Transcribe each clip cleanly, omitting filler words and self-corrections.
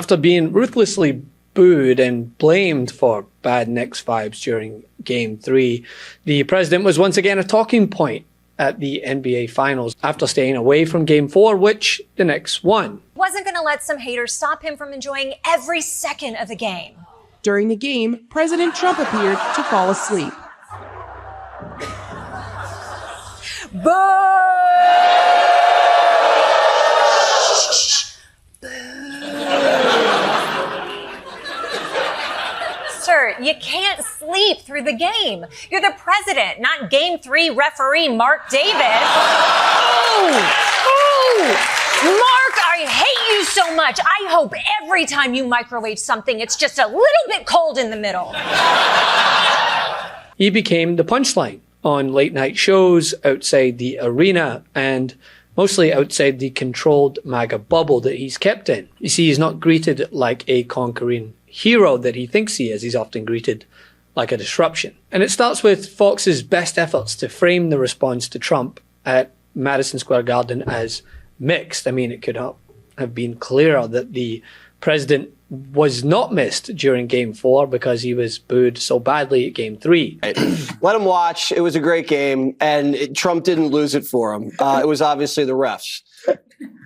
After being ruthlessly booed and blamed for bad Knicks vibes during Game 3, the president was once again a talking point at the NBA Finals after staying away from Game 4, which the Knicks won. Wasn't going to let some haters stop him from enjoying every second of the game. During the game, President Trump appeared to fall asleep. Boo! Sir, you can't sleep through the game. You're the president, not Game 3 referee Mark Davis. Mark, I hate you so much. I hope every time you microwave something, it's just a little bit cold in the middle. He became the punchline on late night shows outside the arena and mostly outside the controlled MAGA bubble that he's kept in. You see, he's not greeted like a conquering hero that he thinks he is. He's often greeted like a disruption. And it starts with Fox's best efforts to frame the response to Trump at Madison Square Garden as mixed. I mean, it could have been clearer that the president was not missed during Game 4 because he was booed so badly at Game 3. Let him watch. It was a great game, and Trump didn't lose it for him. It was obviously the refs.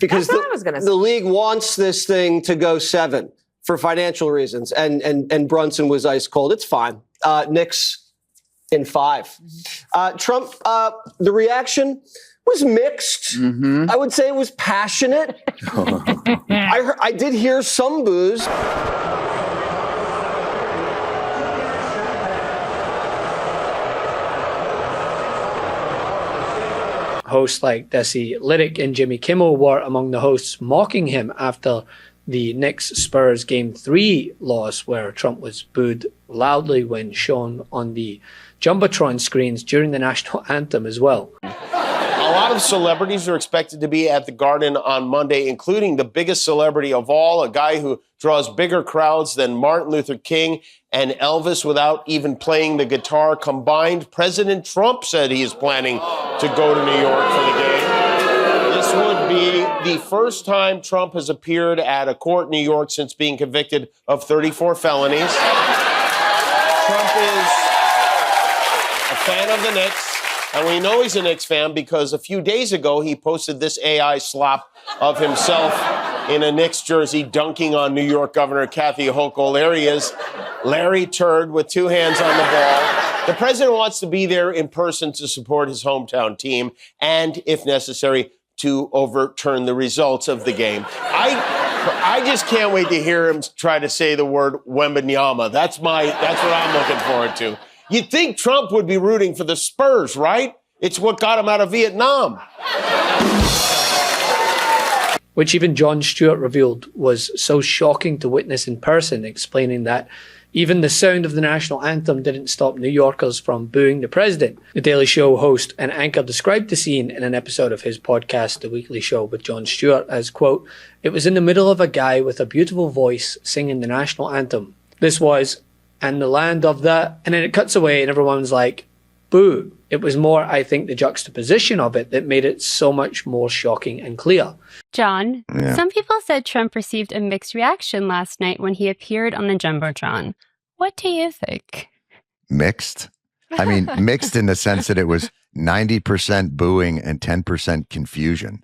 Because the league wants this thing to go 7 for financial reasons, and Brunson was ice cold. It's fine. Knicks in 5. Trump, the reaction was mixed. I would say it was passionate. I did hear some boos. Hosts like Desi Lyric and Jimmy Kimmel were among the hosts mocking him after the Knicks-Spurs Game 3 loss, where Trump was booed loudly when shown on the Jumbotron screens during the national anthem as well. A lot of celebrities are expected to be at the Garden on Monday, including the biggest celebrity of all, a guy who draws bigger crowds than Martin Luther King and Elvis without even playing the guitar combined. President Trump said he is planning to go to New York for the game. This would be the first time Trump has appeared at a court in New York since being convicted of 34 felonies. Trump is a fan of the Knicks. And we know he's a Knicks fan because a few days ago he posted this AI slop of himself in a Knicks jersey dunking on New York Governor Kathy Hochul. There he is, Larry Turd with 2 hands on the ball. The president wants to be there in person to support his hometown team and, if necessary, to overturn the results of the game. I just can't wait to hear him try to say the word Wembanyama. That's what I'm looking forward to. You'd think Trump would be rooting for the Spurs, right? It's what got him out of Vietnam. Which even Jon Stewart revealed was so shocking to witness in person, explaining that even the sound of the national anthem didn't stop New Yorkers from booing the president. The Daily Show host and anchor described the scene in an episode of his podcast, The Weekly Show with Jon Stewart, as, quote, "It was in the middle of a guy with a beautiful voice singing the national anthem. This was, and the land of that," and then it cuts away and everyone's like, boo. It was more, I think, the juxtaposition of it that made it so much more shocking and clear. John, some people said Trump received a mixed reaction last night when he appeared on the Jumbotron. What do you think? Mixed? I mean, mixed in the sense that it was 90% booing and 10% confusion.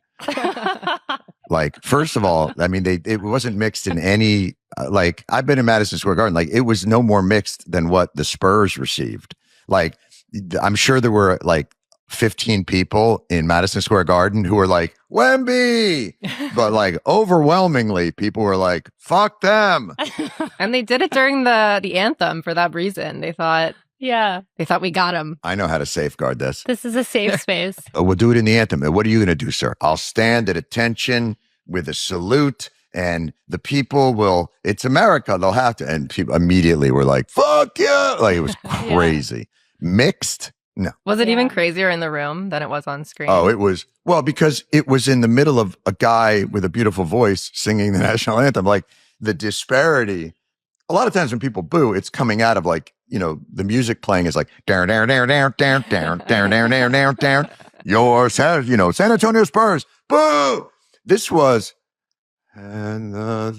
Like, first of all, I mean, it wasn't mixed in any, like, I've been in Madison Square Garden. Like, it was no more mixed than what the Spurs received. Like, I'm sure there were like 15 people in Madison Square Garden who were like, Wemby! But like, overwhelmingly, people were like, fuck them. And they did it during the anthem for that reason. They thought we got him. I know how to safeguard this. This is a safe space. We'll do it in the anthem. What are you going to do, sir? I'll stand at attention with a salute, and the people will, it's America, they'll have to. And people immediately were like, fuck yeah. Like, it was crazy. Mixed? No. Was it even crazier in the room than it was on screen? Oh, it was. Well, because it was in the middle of a guy with a beautiful voice singing the national anthem. Like, the disparity. A lot of times when people boo, it's coming out of like, you know, the music playing is like, down, down, down, down, down, down, down, down, down, down, down. Your, you know, San Antonio Spurs, boo! This was, And the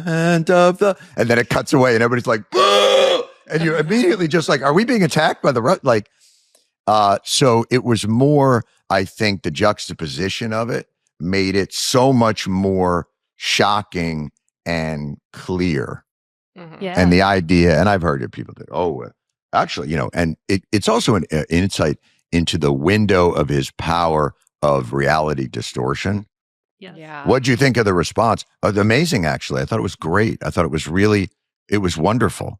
land of the, and then it cuts away and everybody's like, "Boo!" And you're immediately just like, are we being attacked by the, like, so it was more, I think the juxtaposition of it made it so much more shocking and clear. Yeah. And the idea, and I've heard of people that, actually, and it's also an insight into the window of his power of reality distortion. Yeah. What'd you think of the response? Amazing, actually. I thought it was great. I thought it was wonderful.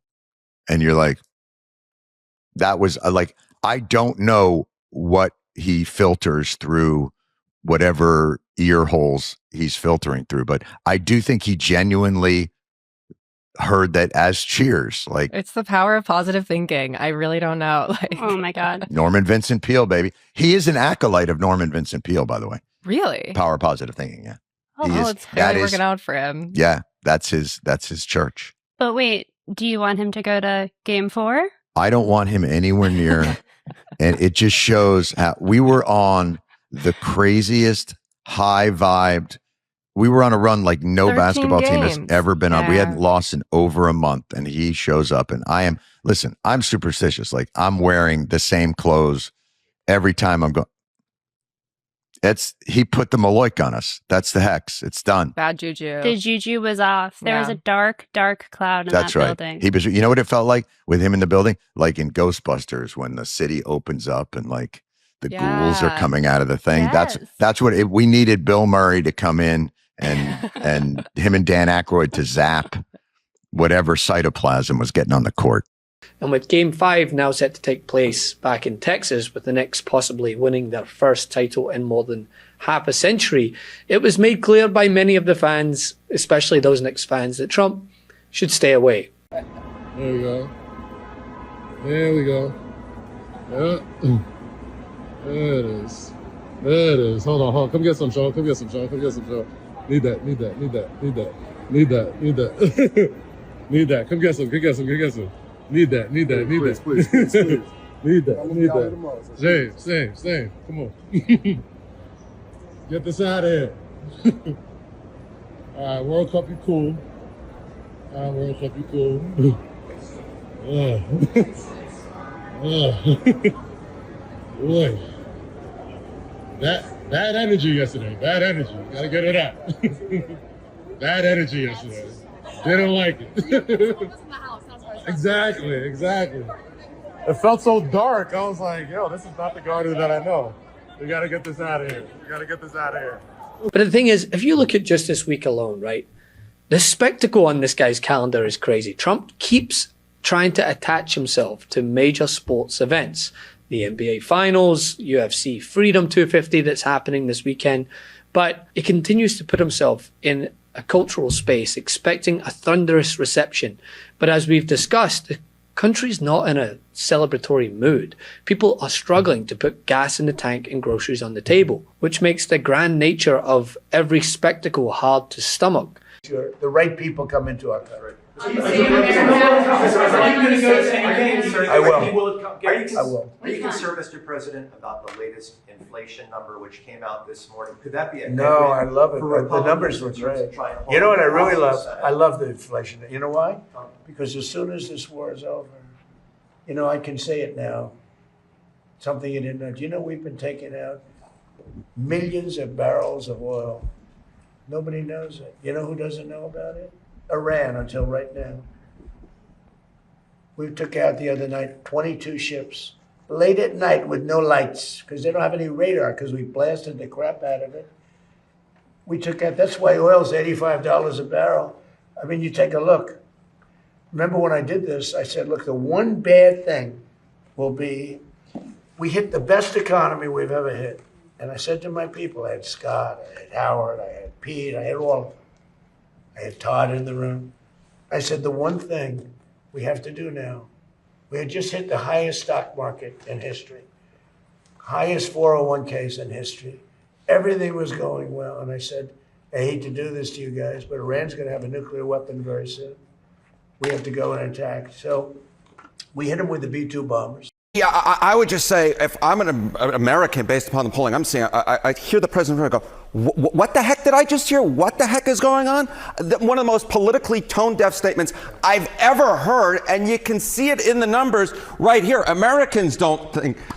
And you're like, that was like, I don't know what he filters through, whatever ear holes he's filtering through, but I do think he genuinely heard that as cheers. Like, it's the power of positive thinking. I really don't know. Like, oh my God. Norman Vincent Peale, baby. He is an acolyte of Norman Vincent Peale, by the way. Really? Power of positive thinking, yeah. Oh, it's clearly working out for him. Yeah, that's his church. But wait, do you want him to go to Game 4? I don't want him anywhere near. And it just shows how we were on the craziest, high-vibed. We were on a run like no basketball team has ever been on. We hadn't lost in over a month, and he shows up. And I'm superstitious. Like, I'm wearing the same clothes every time I'm going. He put the Maloik on us. That's the hex. It's done. Bad juju. The juju was off. There was a dark, dark cloud in that building. He was. You know what it felt like with him in the building? Like in Ghostbusters when the city opens up and like the ghouls are coming out of the thing. Yes. That's what we needed. Bill Murray to come in and him and Dan Aykroyd to zap whatever cytoplasm was getting on the court. And with Game 5 now set to take place back in Texas, with the Knicks possibly winning their first title in more than half a century, it was made clear by many of the fans, especially those Knicks fans, that Trump should stay away. There we go. There we go. Yeah. There it is. There it is. Hold on. Come get some, Sean. Come get some, Sean. Need that. Need that. Come get some. Need that. Please. Need that. Same. Come on. Get this out of here. All right, World Cup, you cool. Boy. Bad energy yesterday. Gotta get it out. Bad energy yesterday. They don't like it. Exactly. It felt so dark. I was like, yo, this is not the garden that I know. We gotta get this out of here. But the thing is, if you look at just this week alone, right, the spectacle on this guy's calendar is crazy. Trump keeps trying to attach himself to major sports events. The NBA Finals, UFC Freedom 250 that's happening this weekend. But he continues to put himself in a cultural space, expecting a thunderous reception. But as we've discussed, the country's not in a celebratory mood. People are struggling to put gas in the tank and groceries on the table, which makes the grand nature of every spectacle hard to stomach. The right people come into our country. Are you going to go to any games? I will. Are you concerned, Mr. President, about the latest inflation number which came out this morning? Could that be a No, I love it. The numbers were great. You know what I really love? I love the inflation. You know why? Because as soon as this war is over, I can say it now. Something you didn't know. Do you know we've been taking out millions of barrels of oil? Nobody knows it. You know who doesn't know about it? Iran, until right now. We took out the other night 22 ships, late at night with no lights, because they don't have any radar, because we blasted the crap out of it. We took out, that's why oil's $85 a barrel. I mean, you take a look. Remember when I did this, I said, look, the one bad thing will be, we hit the best economy we've ever hit. And I said to my people, I had Scott, I had Howard, I had Pete, I had all of them. I had Todd in the room. I said, the one thing we have to do now, we had just hit the highest stock market in history, highest 401ks in history. Everything was going well. And I said, I hate to do this to you guys, but Iran's going to have a nuclear weapon very soon. We have to go and attack. So we hit them with the B-2 bombers. Yeah, I would just say, if I'm an American, based upon the polling I'm seeing, I hear the president go, What the heck did I just hear? What the heck is going on? One of the most politically tone-deaf statements I've ever heard, and you can see it in the numbers right here. Americans don't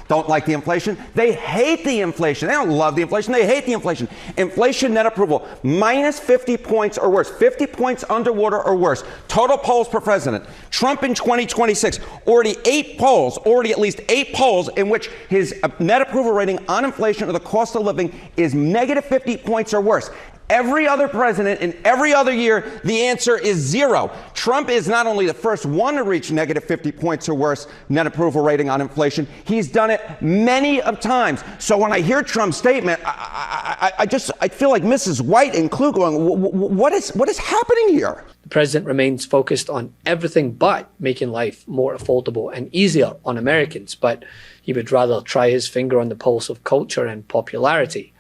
like the inflation. They hate the inflation. They don't love the inflation. They hate the inflation. Inflation net approval, minus 50 points or worse. 50 points underwater or worse. Total polls per president. Trump in 2026, already at least eight polls in which his net approval rating on inflation or the cost of living is negative 50 points or worse. Every other president in every other year, the answer is 0. Trump is not only the first one to reach negative 50 points or worse net approval rating on inflation, he's done it many of times. So when I hear Trump's statement, I feel like Mrs. White and Clue going, what is happening here? The president remains focused on everything but making life more affordable and easier on Americans, but he would rather try his finger on the pulse of culture and popularity.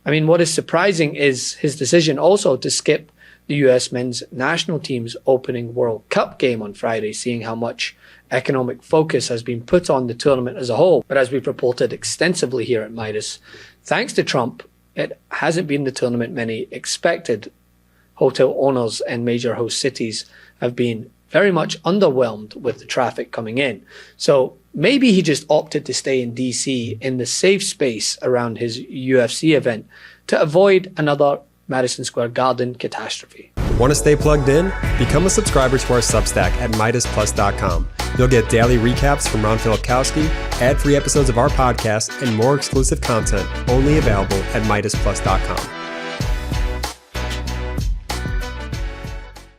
I mean, what is surprising is his decision also to skip the US men's national team's opening World Cup game on Friday, seeing how much economic focus has been put on the tournament as a whole. But as we've reported extensively here at Meidas, thanks to Trump, it hasn't been the tournament many expected. Hotel owners and major host cities have been very much underwhelmed with the traffic coming in. So maybe he just opted to stay in DC in the safe space around his UFC event to avoid another Madison Square Garden catastrophe. Want to stay plugged in? Become a subscriber to our Substack at MeidasPlus.com. You'll get daily recaps from Ron Filipkowski, ad-free episodes of our podcast, and more exclusive content only available at MeidasPlus.com.